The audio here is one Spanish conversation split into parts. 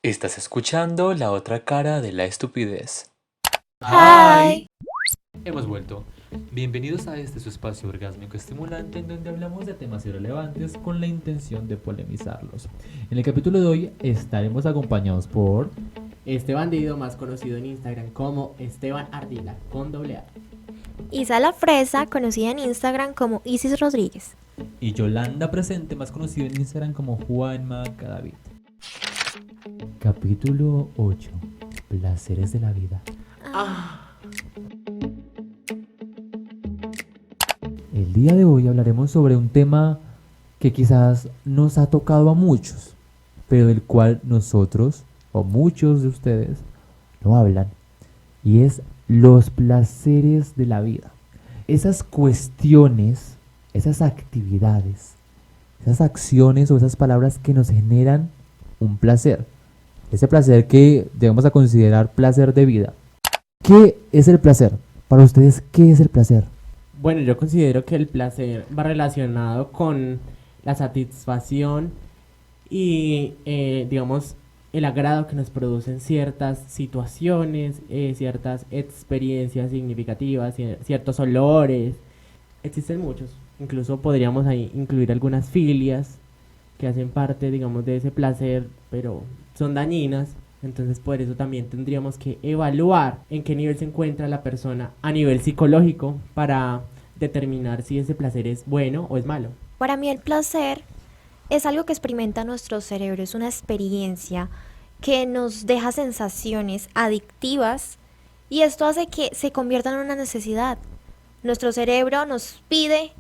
Estás escuchando la otra cara de la estupidez. Hi. Hemos vuelto. Bienvenidos a este su espacio orgásmico estimulante en donde hablamos de temas irrelevantes con la intención de polemizarlos. En el capítulo de hoy estaremos acompañados por Este bandido, más conocido en Instagram como Esteban Ardila, con doble A. Isa la Fresa, conocida en Instagram como Isis Rodríguez. y Yolanda Presente, más conocido en Instagram como Juanma Cadavid. Capítulo 8. Placeres de la vida. El día de hoy hablaremos sobre un tema que quizás nos ha tocado a muchos, pero del cual nosotros, o muchos de ustedes, no hablan, y es los placeres de la vida. Esas cuestiones, esas actividades, esas acciones o esas palabras que nos generan un placer. Ese placer que debemos a considerar placer de vida. ¿Qué es el placer? Para ustedes, ¿qué es el placer? Bueno, yo considero que el placer va relacionado con la satisfacción y, digamos, el agrado que nos producen ciertas situaciones, ciertas experiencias significativas, ciertos olores. Existen muchos. Incluso podríamos ahí incluir algunas filias que hacen parte, digamos, de ese placer, pero son dañinas. Entonces, por eso también tendríamos que evaluar en qué nivel se encuentra la persona a nivel psicológico para determinar si ese placer es bueno o es malo. Para mí el placer es algo que experimenta nuestro cerebro, es una experiencia que nos deja sensaciones adictivas y esto hace que se convierta en una necesidad. Nuestro cerebro nos pide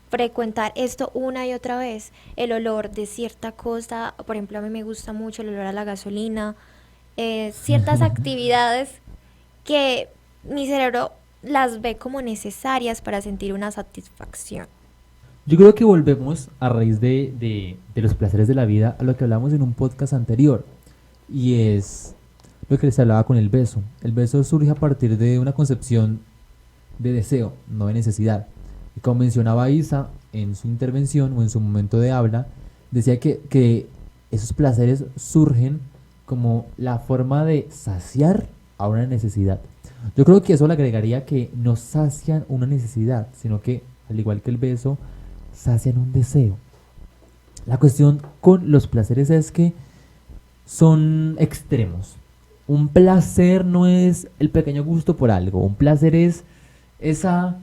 frecuentar esto una y otra vez. El olor de cierta cosa, por ejemplo, a mí me gusta mucho el olor a la gasolina, ciertas actividades que mi cerebro las ve como necesarias para sentir una satisfacción. Yo creo que volvemos a raíz de los placeres de la vida a lo que hablamos en un podcast anterior. Y es lo que les hablaba con el beso. El beso surge a partir de una concepción de deseo, no de necesidad. Y como mencionaba Isa en su intervención o en su momento de habla, decía que esos placeres surgen como la forma de saciar a una necesidad. Yo creo que eso le agregaría que no sacian una necesidad, sino que, al igual que el beso, sacian un deseo. La cuestión con los placeres es que son extremos. Un placer no es el pequeño gusto por algo. Un placer es esa,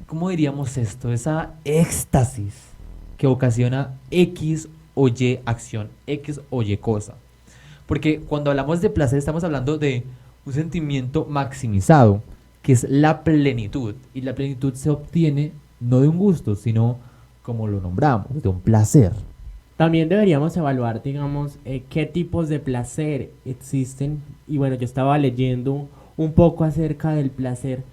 ¿cómo diríamos esto? Esa éxtasis que ocasiona X o Y acción, X o Y cosa. Porque cuando hablamos de placer estamos hablando de un sentimiento maximizado, que es la plenitud. Y la plenitud se obtiene no de un gusto, sino, como lo nombramos, de un placer. También deberíamos evaluar, digamos, qué tipos de placer existen. Y bueno, yo estaba leyendo un poco acerca del placer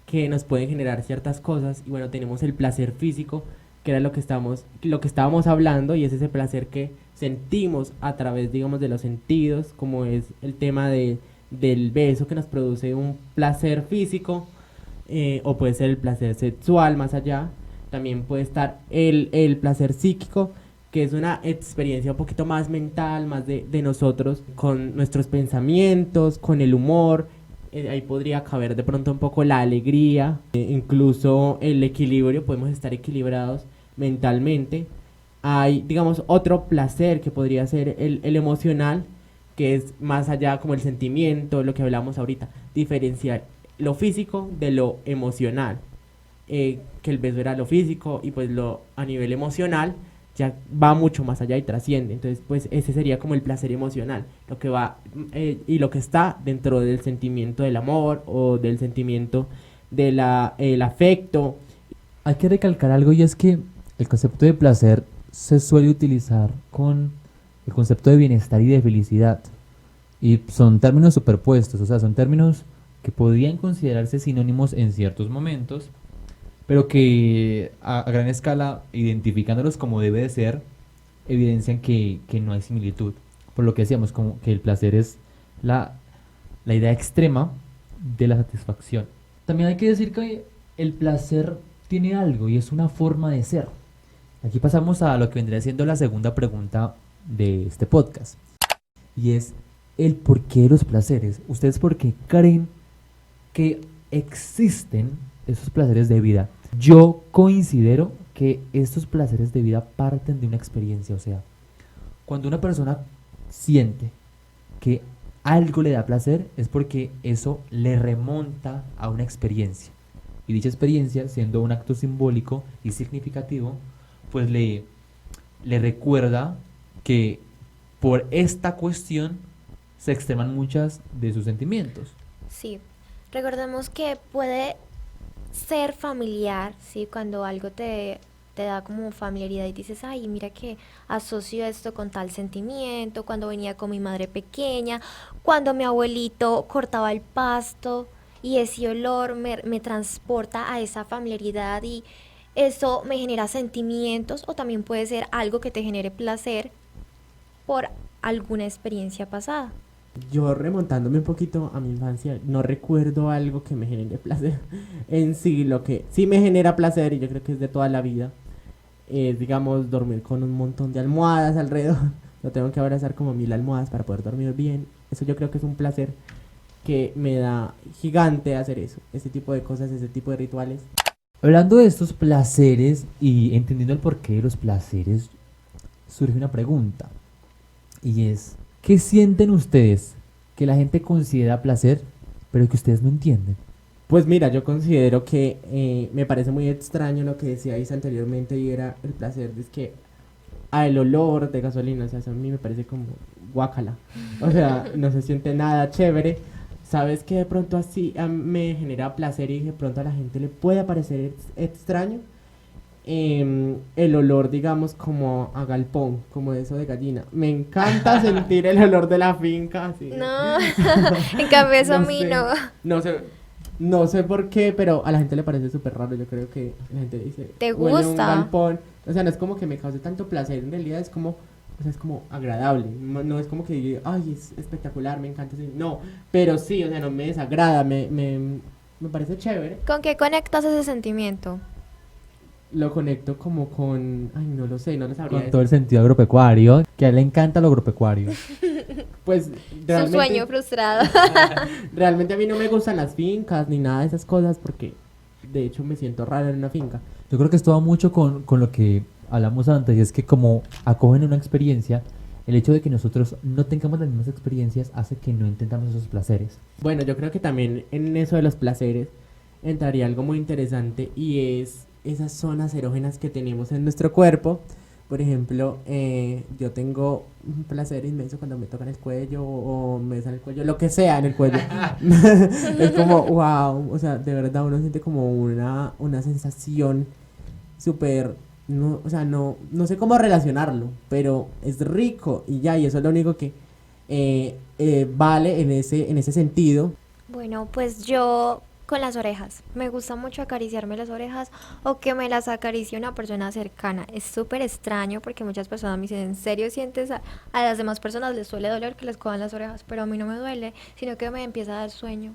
que nos pueden generar ciertas cosas. Y bueno, tenemos el placer físico, que era lo que estábamos hablando, y es ese placer que sentimos a través, digamos, de los sentidos, como es el tema del beso que nos produce un placer físico, o puede ser el placer sexual más allá. También puede estar el placer psíquico, que es una experiencia un poquito más mental, más de nosotros, con nuestros pensamientos, con el humor. Ahí podría caber de pronto un poco la alegría, incluso el equilibrio, podemos estar equilibrados mentalmente. Hay, digamos, otro placer que podría ser el emocional, que es más allá como el sentimiento, lo que hablamos ahorita, diferenciar lo físico de lo emocional. Que el beso era lo físico y pues lo a nivel emocional ya va mucho más allá y trasciende. Entonces, pues ese sería como el placer emocional, lo que va y lo que está dentro del sentimiento del amor o del sentimiento del afecto. Hay que recalcar algo y es que el concepto de placer se suele utilizar con el concepto de bienestar y de felicidad. Y son términos superpuestos, o sea, son términos que podrían considerarse sinónimos en ciertos momentos, pero que a gran escala, identificándolos como debe de ser, evidencian que no hay similitud. Por lo que decíamos, como que el placer es la idea extrema de la satisfacción. También hay que decir que el placer tiene algo y es una forma de ser. Aquí pasamos a lo que vendría siendo la segunda pregunta de este podcast. y es el porqué de los placeres. ¿Ustedes por qué creen que existen esos placeres de vida? Yo considero que estos placeres de vida parten de una experiencia, o sea, cuando una persona siente que algo le da placer es porque eso le remonta a una experiencia. Y dicha experiencia, siendo un acto simbólico y significativo, pues le recuerda que por esta cuestión se extreman muchas de sus sentimientos. Sí, recordemos que puede ser familiar, ¿sí? Cuando algo te da como familiaridad y dices, ay, mira que asocio esto con tal sentimiento, cuando venía con mi madre pequeña, cuando mi abuelito cortaba el pasto y ese olor me transporta a esa familiaridad y eso me genera sentimientos o también puede ser algo que te genere placer por alguna experiencia pasada. Yo remontándome un poquito a mi infancia, no recuerdo algo que me genere placer. En sí, lo que sí me genera placer, y yo creo que es de toda la vida, es, digamos, dormir con un montón de almohadas alrededor. No tengo que abrazar como 1000 almohadas para poder dormir bien. Eso yo creo que es un placer que me da gigante hacer eso, ese tipo de cosas, ese tipo de rituales. Hablando de estos placeres y entendiendo el porqué de los placeres, surge una pregunta. Y es, ¿qué sienten ustedes que la gente considera placer, pero que ustedes no entienden? Pues mira, yo considero que me parece muy extraño lo que decíais anteriormente y era el placer, es que el olor de gasolina, o sea, eso a mí me parece como guácala, o sea, no se siente nada chévere. Sabes que de pronto así me genera placer y de pronto a la gente le puede parecer extraño. El olor, digamos, como a galpón, como de eso de gallina. Me encanta sentir el olor de la finca, así. No, en cambio eso a No mí sé, no. no sé por qué, pero a la gente le parece súper raro. Yo creo que la gente dice, ¿Te huele un gusta? galpón. O sea, no es como que me cause tanto placer, en realidad es como, o sea, es como agradable. No es como que diga, ay, es espectacular, me encanta. Sí. No, pero sí, o sea, no me desagrada, me parece chévere. ¿Con qué conectas ese sentimiento? Lo conecto como con, ay, no lo sé, no lo sabría Con todo el decir. sentido agropecuario, que a él le encanta lo agropecuario. Pues Su realmente, sueño frustrado. realmente a mí no me gustan las fincas ni nada de esas cosas porque de hecho me siento raro en una finca. Yo creo que esto va mucho con lo que hablamos antes, y es que como acogen una experiencia, el hecho de que nosotros no tengamos las mismas experiencias hace que no intentamos esos placeres. Bueno, yo creo que también en eso de los placeres entraría algo muy interesante y es esas zonas erógenas que tenemos en nuestro cuerpo. Por ejemplo, yo tengo un placer inmenso cuando me tocan el cuello o me besan el cuello, lo que sea en el cuello. Es como, wow, o sea, de verdad uno siente como una sensación súper, no, o sea, no sé cómo relacionarlo, pero es rico y ya, y eso es lo único que vale en ese sentido. Bueno, pues yo con las orejas. Me gusta mucho acariciarme las orejas o que me las acaricie una persona cercana. Es súper extraño porque muchas personas me dicen, ¿en serio sientes a las demás personas les suele doler que les cojan las orejas? Pero a mí no me duele, sino que me empieza a dar sueño.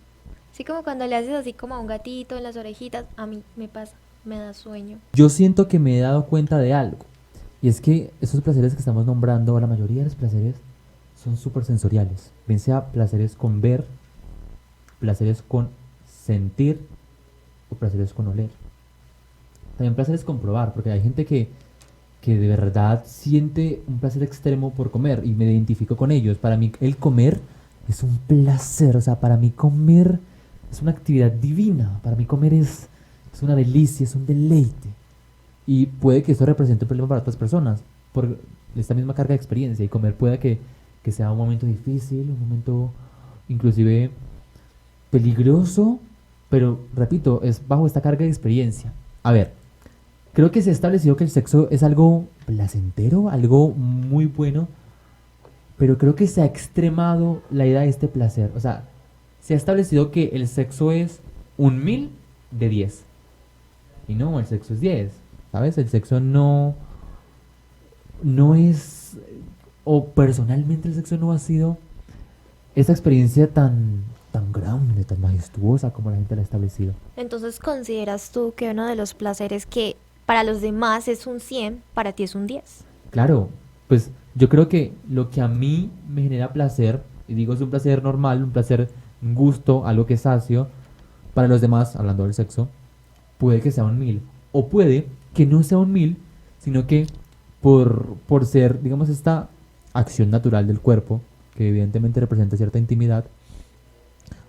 Así como cuando le haces así como a un gatito en las orejitas, a mí me pasa, me da sueño. Yo siento que me he dado cuenta de algo, y es que esos placeres que estamos nombrando, la mayoría de los placeres son súper sensoriales. Bien sea placeres con ver, placeres con sentir o placeres con oler. También placeres con probar, porque hay gente que de verdad siente un placer extremo por comer y me identifico con ellos. Para mí el comer es un placer, o sea, para mí comer es una actividad divina, para mí comer es una delicia, es un deleite. Y puede que esto represente un problema para otras personas, por esta misma carga de experiencia, y comer puede que sea un momento difícil, un momento inclusive peligroso, pero repito, es bajo esta carga de experiencia. A ver, creo que se ha establecido que el sexo es algo placentero, algo muy bueno, pero creo que se ha extremado la idea de este placer. O sea, se ha establecido que el sexo es un 1000 de 10. Y no, el sexo es 10. ¿Sabes? El sexo no es, o personalmente el sexo no ha sido esa experiencia tan grande, tan majestuosa como la gente la ha establecido. Entonces, ¿consideras tú que uno de los placeres que para los demás es un 100, para ti es un 10? Claro, Pues yo creo que lo que a mí me genera placer, y digo es un placer normal, un placer, un gusto, algo que es sacio, para los demás, hablando del sexo, puede que sea un 1000. O puede que no sea un 1000, sino que por ser, digamos, esta acción natural del cuerpo, que evidentemente representa cierta intimidad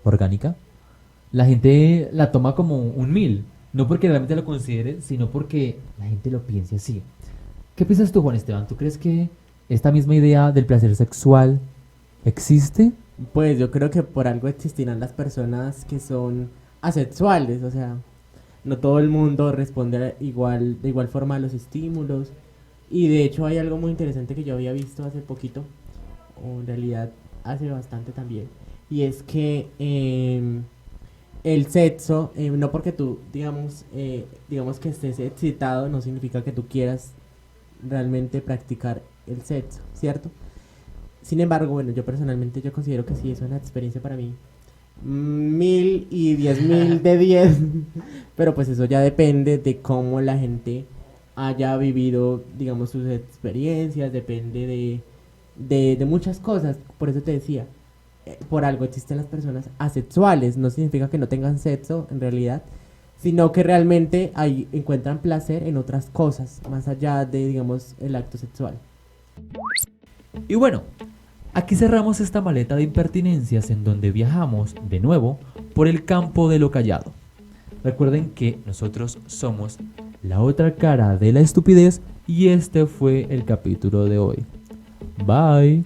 orgánica, la gente la toma como un 1000. No porque realmente lo considere, sino porque la gente lo piense así. ¿Qué piensas tú, Juan Esteban? ¿Tú crees que esta misma idea del placer sexual existe? Pues yo creo que por algo existirán las personas que son asexuales, o sea, no todo el mundo responde igual, de igual forma a los estímulos. Y de hecho hay algo muy interesante que yo había visto hace poquito, o en realidad hace bastante también, y es que el sexo, no porque tú, digamos que estés excitado, no significa que tú quieras realmente practicar el sexo, ¿cierto? Sin embargo, bueno, yo personalmente yo considero que sí es una experiencia para mí. 1000 y 10.000 de 10. Pero pues eso ya depende de cómo la gente haya vivido, digamos, sus experiencias, depende de muchas cosas. Por eso te decía, por algo existen las personas asexuales. No significa que no tengan sexo en realidad, sino que realmente ahí encuentran placer en otras cosas, más allá de, digamos, el acto sexual. Y bueno, aquí cerramos esta maleta de impertinencias en donde viajamos de nuevo por el campo de lo callado. Recuerden que nosotros somos la otra cara de la estupidez y este fue el capítulo de hoy. Bye.